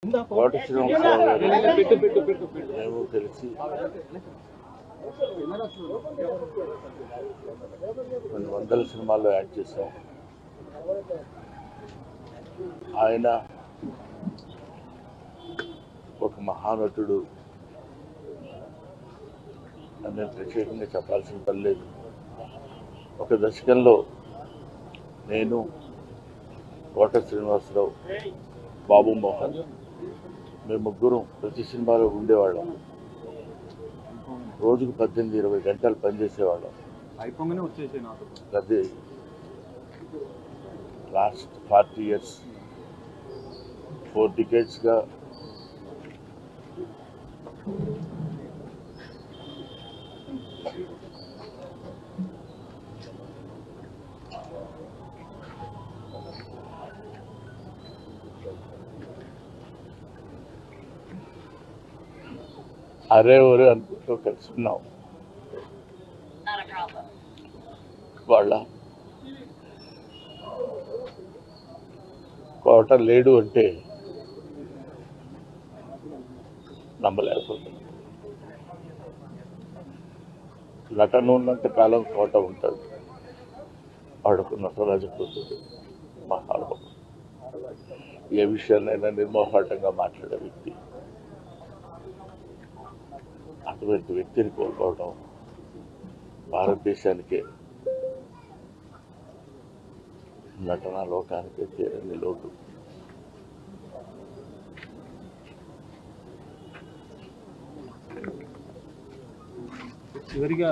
కోట శ్రీనివాసరావు మేము కలిసి కొన్ని వందల సినిమాల్లో యాక్ట్ చేశాం. ఆయన ఒక మహానటుడు అని నేను ప్రత్యేకంగా చెప్పాల్సిన పని లేదు. ఒక దశకంలో నేను, కోట శ్రీనివాసరావు, బాబు మోహన్ మేము ముగ్గురం ప్రతి సినిమాలో ఉండేవాళ్ళం. రోజుకు 18-20 గంటలు పనిచేసేవాళ్ళం. అది లాస్ట్ 40 years 4 decades-గా అరే ఒరే అనుకుంటూ కలిసి ఉన్నాం. వాళ్ళ కోట లేడు అంటే నమ్మలేకపోతుంది. నటన ఉన్నంత కాలం కోట ఉంటాడు. వాడుకు నటరాజపోతుంది. మహానుభావుడు. ఏ విషయాన్నైనా నిర్మోహాటంగా మాట్లాడే వ్యక్తి. అటువంటి వ్యక్తిని కోల్పోవడం భారతదేశానికే, నటనా లోకానికే తీరని లోటు. చివరిగా